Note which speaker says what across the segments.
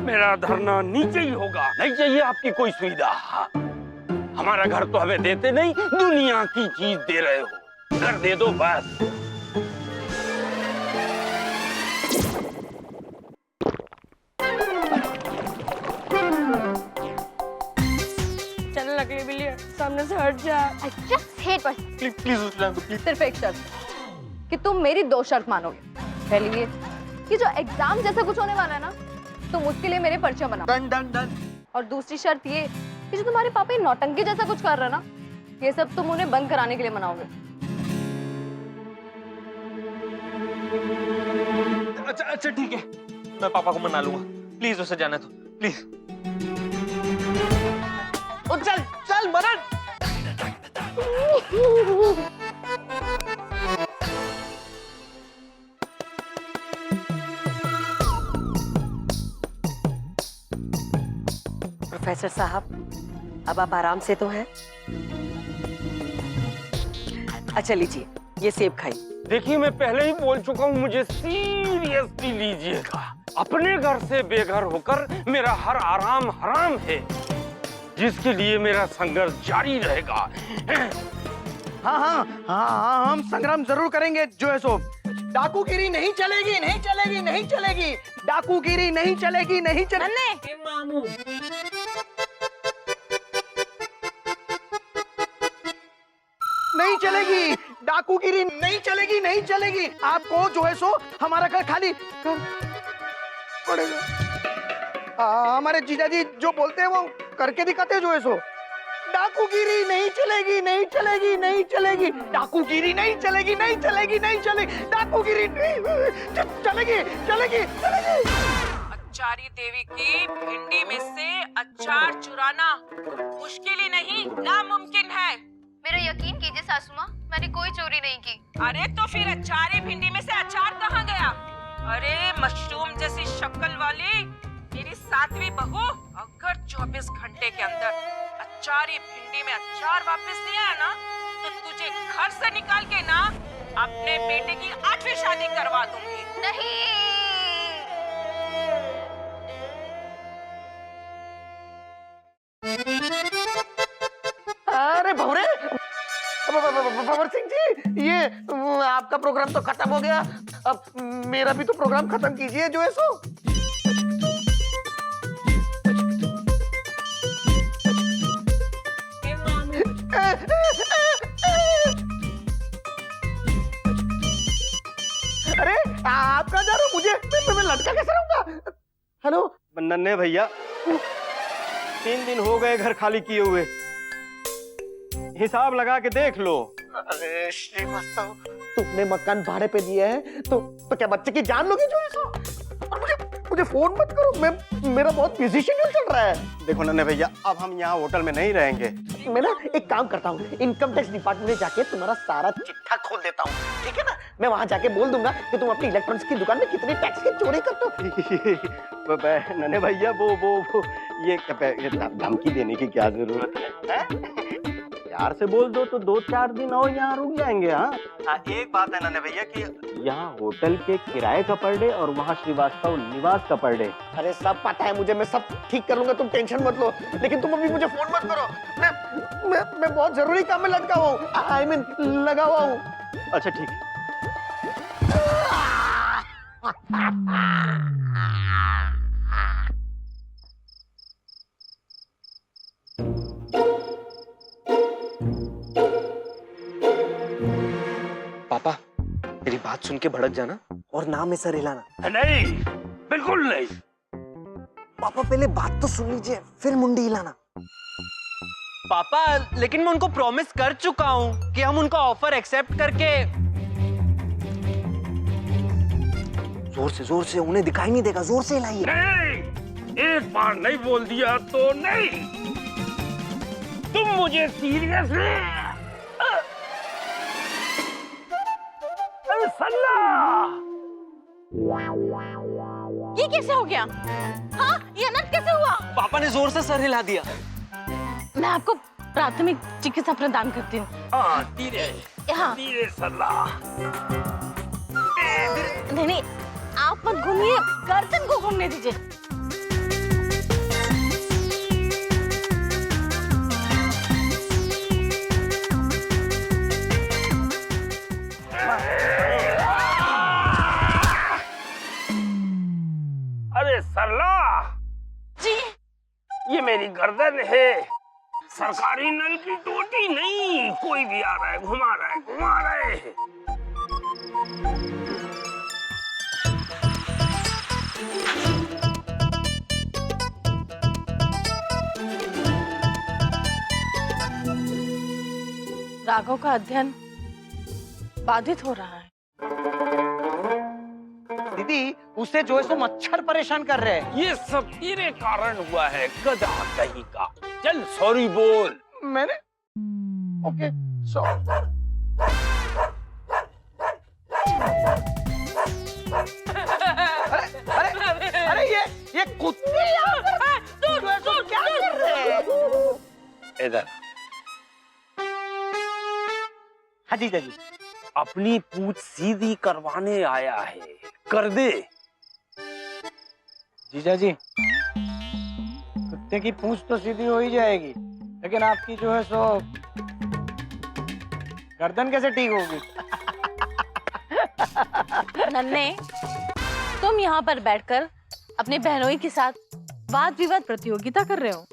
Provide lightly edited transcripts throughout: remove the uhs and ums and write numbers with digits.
Speaker 1: मेरा धरना नीचे ही होगा। नहीं चाहिए आपकी कोई सुविधा। हमारा घर तो हमें देते नहीं, दुनिया की चीज दे रहे हो। घर दे दो बस।
Speaker 2: चल नकली बिल्ली सामने से हट जा।
Speaker 3: अच्छा हेट बस।
Speaker 4: प्लीज उस प्लीज।
Speaker 3: सिर्फ एक शर्त कि तुम मेरी 2 शर्त मानोगे। पहली ये कि जो एग्जाम जैसा कुछ होने वाला है ना, तुम उसके लिए मेरे पर्चे बनाओ।
Speaker 4: Done done done.
Speaker 3: और दूसरी शर्त ये कि जो तुम्हारे पापा ये नौटंकी जैसा कुछ कर रहे हैं ना, ये सब तुम उन्हें बंद कराने के लिए मनाओगे।
Speaker 4: अच्छा ठीक है, मैं पापा को मना लूंगा। प्लीज उसे जाने दो प्लीज। चल चल मरण।
Speaker 2: प्रोफेसर साहब, अब आप आराम से तो हैं? अच्छा लीजिए, ये सेब खाइए।
Speaker 1: देखिए मैं पहले ही बोल चुका हूँ, मुझे सीरियसली लीजिएगा। अपने घर से बेघर होकर मेरा हर आराम हराम है, जिसके लिए मेरा संघर्ष जारी रहेगा।
Speaker 5: हाँ, हम संग्राम जरूर करेंगे जो है सो। डाकूगिरी नहीं चलेगी, नहीं चलेगी, नहीं चलेगी। डाकूगिरी नहीं चलेगी, नहीं चलेगी।
Speaker 2: मामू
Speaker 5: नहीं चलेगी, डाकूगिरी नहीं चलेगी, नहीं चलेगी। आपको जो है सो हमारा घर खाली पड़ेगा। हमारे जीजाजी जो बोलते हैं वो करके दिखाते हैं जो है सो। डाकूगिरी नहीं चलेगी, नहीं चलेगी, नहीं चलेगी। डाकूगिरी नहीं चलेगी, नहीं चलेगी, नहीं चलेगी। डाकूगिरी नहीं चलेगी, चलेगी, चलेगी।
Speaker 6: अचारी देवी की भिंडी में से अचार चुराना मुश्किल ही नहीं, नामुमकिन है।
Speaker 3: मेरा यकीन कीजिए सासू माँ, मैंने कोई चोरी नहीं की।
Speaker 6: अरे तो फिर अचारी भिंडी में से अचार कहाँ गया? अरे मशरूम जैसी शक्ल वाली मेरी 7वीं बहू अगर 24 घंटे के अंदर अचारी भिंडी में अचार वापस नहीं आया ना, तो तुझे घर से निकाल के ना अपने बेटे की 8वीं शादी करवा दूंगी।
Speaker 3: नहीं।
Speaker 5: अरे भंवरे, भंवर सिंह जी, ये आपका प्रोग्राम तो खत्म हो गया। अब मेरा भी तो प्रोग्राम खत्म कीजिए जो है सो। अरे आप कहाँ जा रहे हो? मुझे मैं लटका कैसे रहूंगा? हेलो
Speaker 4: नन्हे भैया, 3 दिन हो गए घर खाली किए हुए, हिसाब लगा के देख लो।
Speaker 5: अरे श्रीवास्तव, तुमने मकान भाड़े पे दिए हैं तो क्या बच्चे की जान लोगे जो है सो? और मुझे फोन मत करो, मेरा बहुत बिजी शेड्यूल चल रहा है।
Speaker 4: देखो नन्हे भैया, अब हम यहाँ होटल में नहीं रहेंगे।
Speaker 5: मैं ना एक काम करता हूँ, इनकम टैक्स डिपार्टमेंट में जाके तुम्हारा सारा चिट्ठा खोल देता हूँ, ठीक है ना? मैं वहाँ जाके बोल दूंगा कि तुम अपनी इलेक्ट्रॉनिक्स की दुकान में कितनी टैक्स की चोरी करते हो।
Speaker 4: नन्हे भैया, वो ये धमकी देने की क्या जरूरत है? प्यार से बोल दो तो 2-4 दिन और यहाँ रुक जाएंगे। हाँ, एक बात है नन्हे भैया कि यहाँ होटल के किराए का पर डे और वहाँ श्रीवास्तव निवास का पर डे।
Speaker 5: अरे सब पता है मुझे, मैं सब ठीक कर लूंगा, तुम टेंशन मत लो। लेकिन तुम अभी मुझे फोन मत करो, मैं बहुत जरूरी काम में लटका हुआ हूँ, आई मीन लगा हुआ हूँ।
Speaker 4: अच्छा ठीक है। पापा, मेरी बात सुन के भड़क जाना और ना में सर हिलाना।
Speaker 1: नहीं, बिल्कुल नहीं।
Speaker 4: पापा पहले बात तो सुन लीजिए, फिर मुंडी हिलाना। पापा, लेकिन मैं उनको प्रॉमिस कर चुका हूँ कि हम उनका ऑफर एक्सेप्ट करके। जोर से उन्हें दिखाई नहीं देगा, जोर से हिलाइए।
Speaker 1: नहीं, एक बार नहीं बोल दिया तो नहीं। तुम मुझे सीरियस सल्ला।
Speaker 2: ये कैसे हो गया? हाँ, ये अनर्थ कैसे हुआ?
Speaker 4: पापा ने जोर से सर हिला दिया।
Speaker 2: मैं आपको प्राथमिक चिकित्सा प्रदान करती हूँ।
Speaker 1: हाँ, धीरे
Speaker 2: हाँ।
Speaker 1: धीरे सल्ला।
Speaker 2: नहीं, आप मत घूमिए, गर्दन को घूमने दीजिए।
Speaker 1: सरला
Speaker 6: जी
Speaker 1: ये मेरी गर्दन है, सरकारी नल की टोटी नहीं। कोई भी आ रहा है, घुमा रहा है, घुमा रहा है।
Speaker 6: राघव का अध्ययन बाधित हो रहा है।
Speaker 5: दीदी उससे जो है सो मच्छर परेशान कर रहे हैं।
Speaker 1: ये सब तेरे कारण हुआ है, गधा कहीं का। चल सॉरी बोल।
Speaker 5: मैंने ओके सॉरी। अरे ये कुत्ते यहाँ पर जो है सो क्या कर रहे हैं?
Speaker 1: इधर
Speaker 5: हाँ जीजा जी।
Speaker 1: अपनी पूछ सीधी करवाने आया है, कर दे।
Speaker 5: जीजा जी कुत्ते की पूंछ तो सीधी हो ही जाएगी, लेकिन आपकी जो है सो गर्दन कैसे ठीक होगी?
Speaker 6: नन्हे, तुम यहाँ पर बैठकर अपने बहनोई के साथ वाद विवाद प्रतियोगिता कर रहे हो।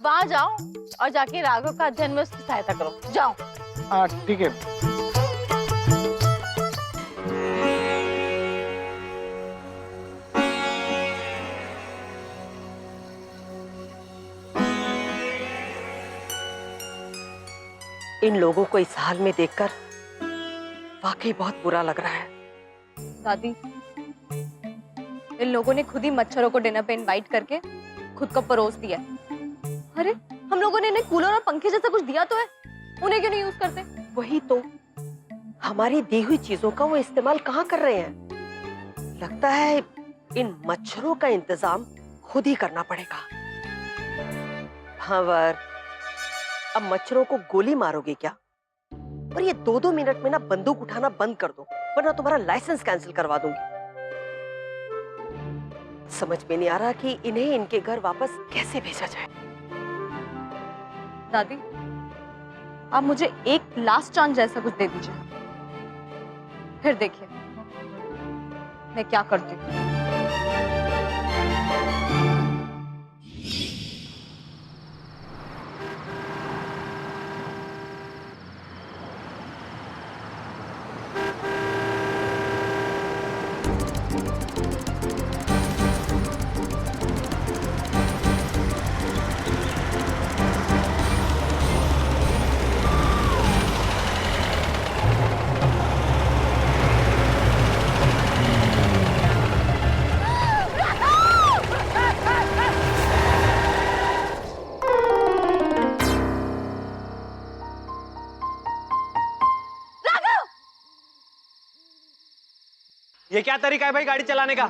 Speaker 6: वहां जाओ और जाके राघव का अध्ययन में उसकी सहायता करो। जाओ।
Speaker 5: हाँ ठीक है।
Speaker 7: इन लोगों को इस हाल में देखकर वाकई बहुत बुरा लग रहा है।
Speaker 3: दादी, इन लोगों ने खुद ही मच्छरों को डिनर पे इनवाइट करके खुद को परोस दिया। अरे हम लोगों ने इन्हें कूलर और पंखे जैसा कुछ दिया तो है, उन्हें क्यों नहीं यूज करते?
Speaker 7: वही तो, हमारी दी हुई चीजों का वो इस्तेमाल कहाँ कर रहे हैं। लगता है इन मच्छरों का इंतजाम खुद ही करना पड़ेगा। भंवर, अब मच्छरों को गोली मारोगे क्या? और ये 2-2 मिनट में ना बंदूक उठाना बंद कर दो, वरना तुम्हारा लाइसेंस कैंसिल करवा दूंगी। समझ में नहीं आ रहा कि इन्हें इनके घर वापस कैसे भेजा जाए।
Speaker 3: दादी, आप मुझे एक लास्ट चांस जैसा कुछ दे दीजिए, फिर देखिए मैं क्या करती हूँ।
Speaker 4: ये क्या तरीका है भाई गाड़ी चलाने का?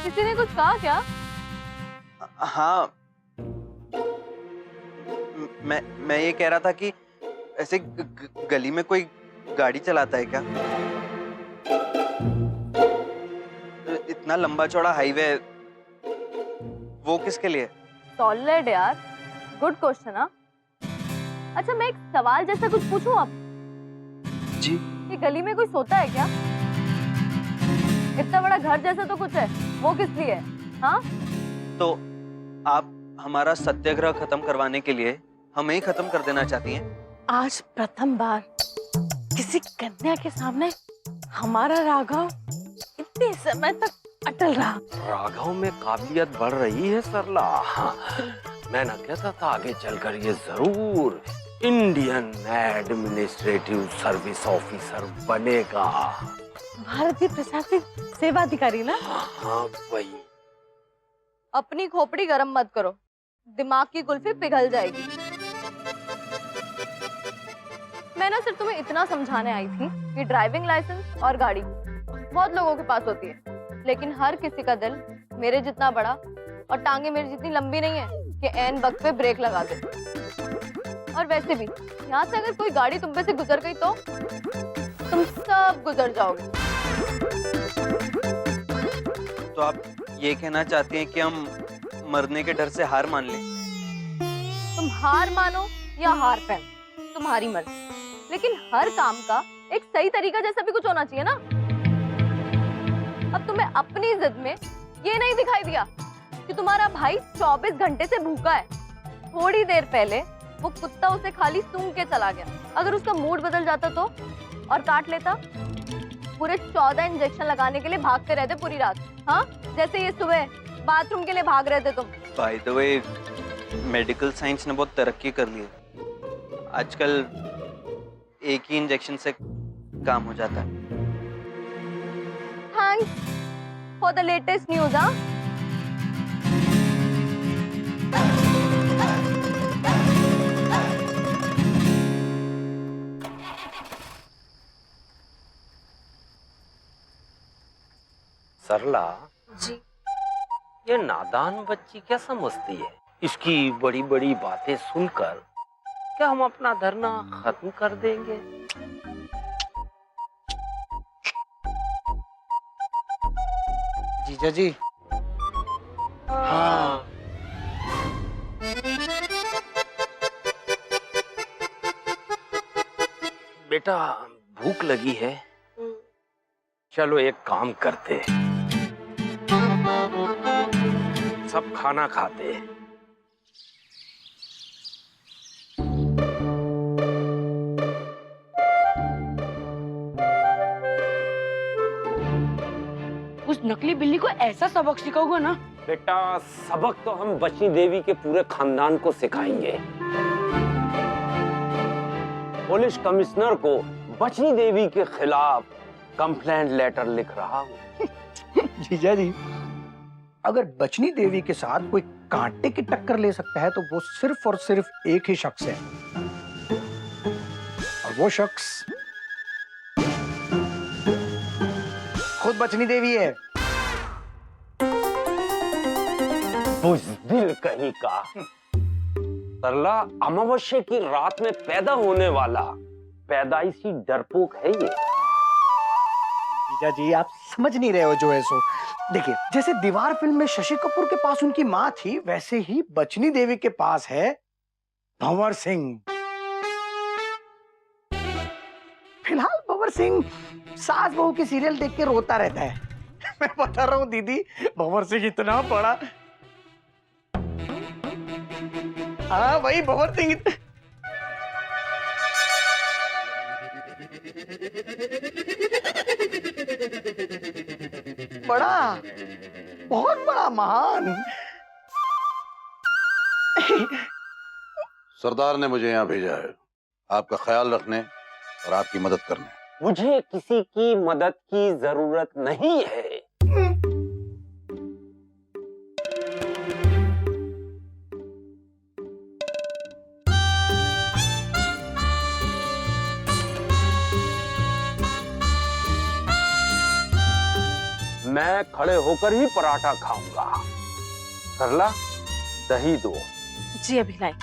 Speaker 3: किसी ने कुछ कहा क्या?
Speaker 8: हाँ, मैं ये कह रहा था कि ऐसे गली में कोई गाड़ी चलाता है क्या? इतना लंबा चौड़ा हाईवे, वो किसके लिए?
Speaker 3: सॉलिड यार, गुड क्वेश्चन। हाँ, अच्छा मैं एक सवाल जैसा कुछ पूछूं आप?
Speaker 8: जी।
Speaker 3: ये गली में कोई सोता है क्या? इतना बड़ा घर जैसा तो कुछ है, वो किस लिए है? हाँ,
Speaker 8: तो आप हमारा सत्याग्रह खत्म करवाने के लिए हमें ही खत्म कर देना चाहती हैं?
Speaker 6: आज प्रथम बार किसी कन्या के सामने हमारा राघव इतने समय तक अटल रहा।
Speaker 1: राघव में काबिलियत बढ़ रही है सरला। मैं ना कहता था आगे चलकर ये जरूर इंडियन एडमिनिस्ट्रेटिव सर्विस ऑफिसर बनेगा।
Speaker 6: भारतीय प्रशासनिक सेवा अधिकारी ना?
Speaker 1: हाँ वही।
Speaker 3: अपनी खोपड़ी गरम मत करो, दिमाग की कुल्फी पिघल जाएगी। मैं ना सिर्फ तुम्हें इतना समझाने आई थी कि ड्राइविंग लाइसेंस और गाड़ी बहुत लोगों के पास होती है, लेकिन हर किसी का दिल मेरे जितना बड़ा और टांगे मेरी जितनी लंबी नहीं है कि ऐन वक्त पे ब्रेक लगा दे। और वैसे भी यहाँ से अगर कोई गाड़ी तुम पे से गुजर गई तो तुम सब गुजर जाओगे।
Speaker 8: तो आप ये कहना चाहते हैं कि हम मरने के डर से हार मान लें?
Speaker 3: तुम हार मानो या हार पहन, तुम्हारी मर्जी, लेकिन हर काम का एक सही तरीका जैसा भी कुछ होना चाहिए ना। अब तुम्हें अपनी जिद में ये नहीं दिखाई दिया कि तुम्हारा भाई 24 घंटे से भूखा है। थोड़ी देर पहले वो कुत्ता उसे खाली सूंघ के चला गया। अगर उसका मूड बदल जाता तो और काट लेता, पूरे 14 इंजेक्शन लगाने के लिए भागते रहते पूरी रात। हाँ, जैसे ये सुबह बाथरूम के लिए भाग रहे थे तुम।
Speaker 8: By the way, medical science ने बहुत तरक्की कर ली है। आजकल एक ही इंजेक्शन से काम हो जाता है।
Speaker 3: Thanks for the latest news. हाँ,
Speaker 1: सरला
Speaker 2: जी।
Speaker 1: ये नादान बच्ची क्या समझती है? इसकी बड़ी बड़ी बातें सुनकर क्या हम अपना धरना खत्म कर देंगे?
Speaker 5: जीजा जी। हाँ।
Speaker 1: बेटा, भूख लगी है? चलो एक काम करते, सब खाना खाते।
Speaker 9: उस नकली बिल्ली को ऐसा सबक सिखाओगे ना।
Speaker 1: बेटा, सबक तो हम बचनी देवी के पूरे खानदान को सिखाएंगे। पुलिस कमिश्नर को बचनी देवी के खिलाफ कंप्लेंट लेटर लिख रहा हूँ।
Speaker 5: जीजा जी, अगर बचनी देवी के साथ कोई कांटे की टक्कर ले सकता है तो वो सिर्फ और सिर्फ एक ही शख्स है, और वो शख्स खुद बचनी देवी है।
Speaker 1: बुज़दिल कहीं का। सरला, अमावस्या की रात में पैदा होने वाला पैदाइशी डरपोक है ये।
Speaker 5: जीजा जी, आप समझ नहीं रहे हो जो है सो। देखिए, जैसे दीवार फिल्म में शशि कपूर के पास उनकी माँ थी, वैसे ही बचनी देवी के पास है भंवर सिंह। फिलहाल भंवर सिंह सास बहू की सीरियल देख के रोता रहता है। मैं बता रहा हूँ दीदी, भंवर सिंह इतना बड़ा। हाँ, वही भंवर सिंह। बड़ा, बहुत बड़ा, महान।
Speaker 10: सरदार ने मुझे यहाँ भेजा है आपका ख्याल रखने और आपकी मदद करने।
Speaker 1: मुझे किसी की मदद की जरूरत नहीं है। मैं खड़े होकर ही पराठा खाऊंगा। सरला, दही दो।
Speaker 2: जी अभी लाई।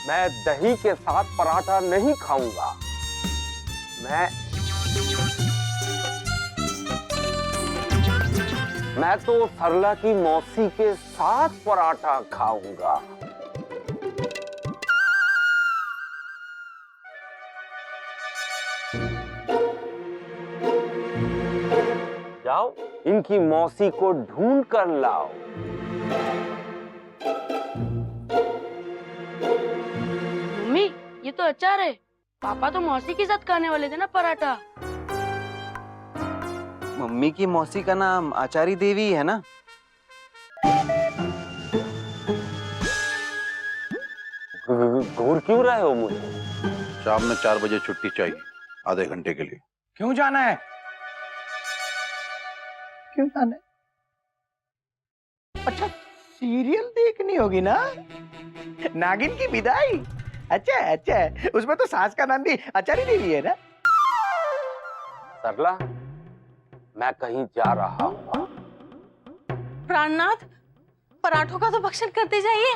Speaker 1: मैं दही के साथ पराठा नहीं खाऊंगा। मैं तो सरला की मौसी के साथ पराठा खाऊंगा। जाओ, इनकी मौसी को ढूंढ कर लाओ।
Speaker 9: मम्मी, ये तो अचार है। पापा तो मौसी के साथ खाने वाले थे ना पराठा।
Speaker 8: मम्मी की मौसी का नाम आचारी देवी है ना?
Speaker 1: घूर क्यों रहे हो मुझे?
Speaker 10: शाम में 4 बजे छुट्टी चाहिए, आधे घंटे के लिए।
Speaker 5: क्यों जाना है? क्यों जाना है? अच्छा, सीरियल देखनी होगी ना, नागिन की विदाई। अच्छा अच्छा, उसमें तो सास का नाम भी आचारी देवी है ना।
Speaker 1: सरला, मैं कहीं जा रहा हूँ।
Speaker 2: प्राणनाथ, पराठों का तो भक्षण करते जाइए।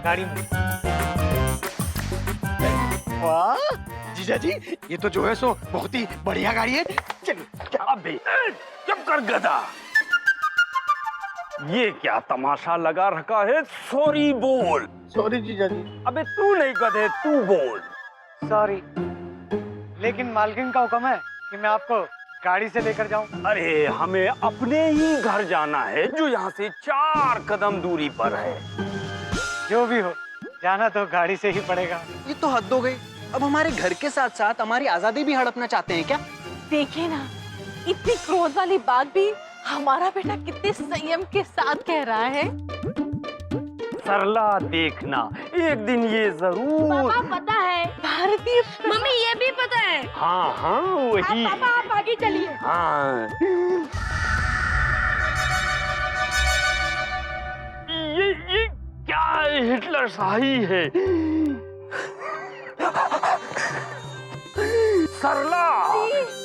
Speaker 5: गाड़ी में। वाह जीजा जी, ये तो जो है सो बहुत ही बढ़िया गाड़ी है। चलिए।
Speaker 1: अबे चुप कर गधा, ये क्या तमाशा लगा रखा है? सॉरी बोल।
Speaker 5: सॉरी जीजा जी।
Speaker 1: अबे तू नहीं गधे, तू बोल।
Speaker 5: सॉरी, लेकिन मालकिन का हुक्म है कि मैं आपको गाड़ी से लेकर जाऊं।
Speaker 1: अरे हमें अपने ही घर जाना है, जो यहाँ से 4 कदम दूरी पर है।
Speaker 5: जो भी हो, जाना तो गाड़ी से ही पड़ेगा।
Speaker 8: ये तो हद हो गई। अब हमारे घर के साथ साथ हमारी आजादी भी हड़पना चाहते हैं क्या?
Speaker 2: देखिए ना, इतनी क्रोध वाली बात भी हमारा बेटा कितने संयम के साथ कह रहा है।
Speaker 1: सरला देखना, एक दिन ये जरूर।
Speaker 9: पापा पता है,
Speaker 2: भारतीय
Speaker 9: मम्मी ये भी पता है।
Speaker 1: हाँ हाँ वही।
Speaker 9: पापा आप आगे चलिए।
Speaker 1: हाँ ये क्या हिटलर शाही है? सरला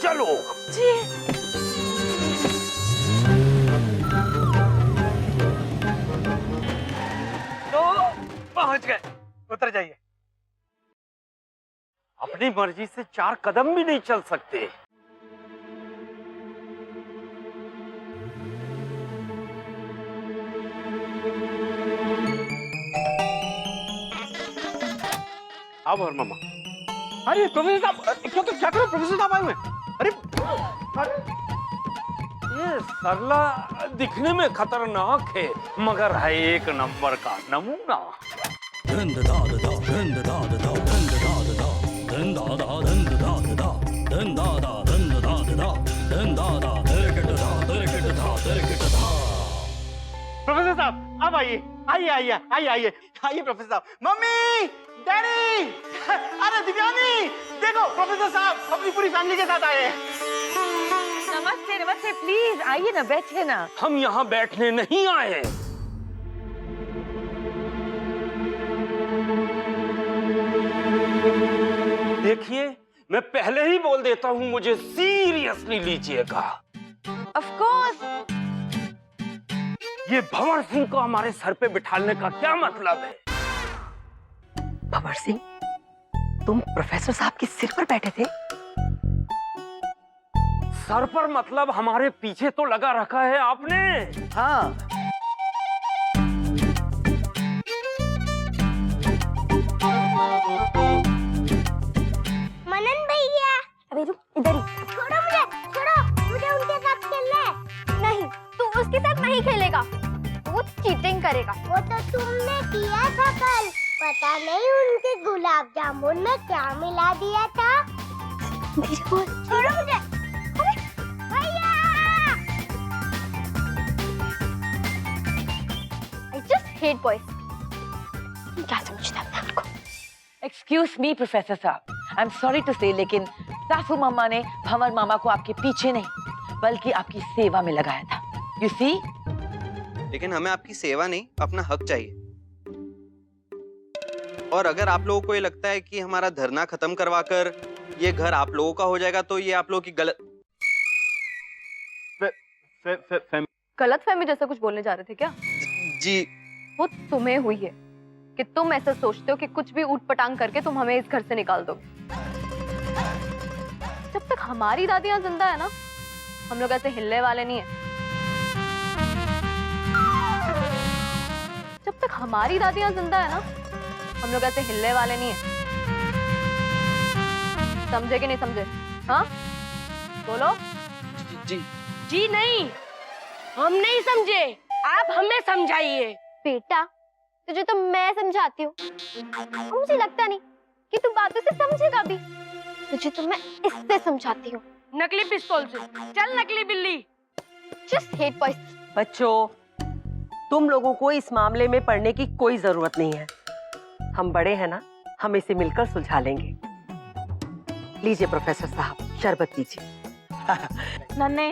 Speaker 1: चलो।
Speaker 2: जी।
Speaker 5: तो पहुंच गए, उतर जाइए।
Speaker 1: अपनी मर्जी से 4 कदम भी नहीं चल सकते।
Speaker 4: अब और मामा। अरे प्रोफेसर साहब, क्या करो प्रोफेसर साहब आए हुए। अरे
Speaker 1: ये सरला दिखने में खतरनाक है, मगर है एक नंबर का नमूना।
Speaker 5: प्रोफेसर साहब अब आइए, आइए आइए आइए आइए आइए प्रोफेसर साहब। मम्मी, डैडी, अरे दिव्यानी, देखो प्रोफेसर साहब अपनी पूरी फैमिली के साथ आए हैं।
Speaker 2: नमस्ते नमस्ते, प्लीज आइए ना, बैठिए ना।
Speaker 1: हम यहाँ बैठने नहीं आए। देखिए, मैं पहले ही बोल देता हूँ, मुझे सीरियसली लीजिएगा।
Speaker 2: Of course.
Speaker 1: ये भंवर सिंह को हमारे सर पे बिठाने का क्या मतलब है?
Speaker 7: भंवर सिंह, तुम प्रोफेसर साहब के सिर पर बैठे थे?
Speaker 1: सर पर मतलब हमारे पीछे तो लगा रखा है आपने।
Speaker 5: हाँ।
Speaker 11: मनन भैया, अबे रुक, इधर ही। छोड़ो मुझे उनके साथ खेलना है।
Speaker 3: नहीं, तू उसके साथ नहीं खेलेगा, वो चीटिंग करेगा।
Speaker 11: वो तो तुमने किया था कल, पता नहीं उनके गुलाब जामुन में क्या मिला दिया था। छोड़ो मुझे। भैया!
Speaker 3: I just hate boys. क्या समझता है उनको?
Speaker 2: एक्सक्यूज मी प्रोफेसर साहब, आई एम सॉरी टू से, लेकिन सासू मामा ने भंवर मामा को आपके पीछे नहीं बल्कि आपकी सेवा में लगाया था। You see?
Speaker 8: लेकिन हमें आपकी सेवा नहीं, अपना हक चाहिए। और अगर आप लोगों को ये लगता है कि हमारा धरना खत्म करवाकर ये घर आप लोगों का हो जाएगा, तो ये आप लोगों की
Speaker 3: गलत फहमी जैसा कुछ बोलने जा रहे थे क्या?
Speaker 8: जी।
Speaker 3: वो तुम्हें हुई है कि तुम ऐसा सोचते हो कि कुछ भी ऊट पटांग करके तुम हमें इस घर से निकाल दो। जब तक हमारी दादियां जिंदा है ना, हम लोग ऐसे हिलने वाले नहीं है। जब तक हमारी दादियां जिंदा है ना, हम लोग ऐसे हिलने वाले नहीं है। समझे कि नहीं समझे? हाँ बोलो।
Speaker 8: जी
Speaker 9: जी नहीं, हम नहीं समझे, आप हमें समझाइए।
Speaker 3: बेटा, तुझे तो मैं समझाती हूँ, मुझे लगता नहीं कि तू बातों से समझेगा भी। तुझे तो मैं इससे समझाती हूँ,
Speaker 9: नकली पिस्तौल से। चल नकली बिल्ली।
Speaker 3: Just hate boys.
Speaker 7: बच्चों, तुम लोगों को इस मामले में पढ़ने की कोई जरूरत नहीं है। हम बड़े हैं ना, हम इसे मिलकर सुलझा लेंगे। लीजिए प्रोफेसर साहब, शरबत पीजिए।
Speaker 12: नन्हे,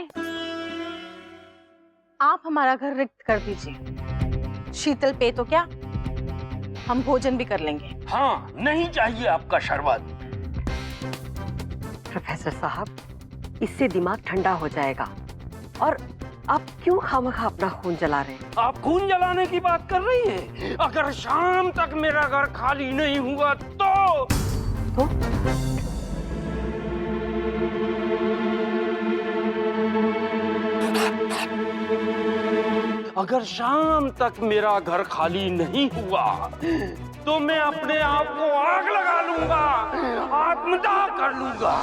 Speaker 12: आप हमारा घर रिक्त कर दीजिए। शीतल पे तो क्या, हम भोजन भी कर लेंगे।
Speaker 1: हाँ, नहीं चाहिए आपका शरबत।
Speaker 7: प्रोफेसर साहब, इससे दिमाग ठंडा हो जाएगा। और आप क्यों खामखा अपना खून जला रहे हैं?
Speaker 1: आप खून जलाने की बात कर रही हैं? अगर शाम तक मेरा घर खाली नहीं हुआ तो अगर शाम तक मेरा घर खाली नहीं हुआ तो मैं अपने आप को आग लगा लूंगा, आत्मदाह कर लूंगा।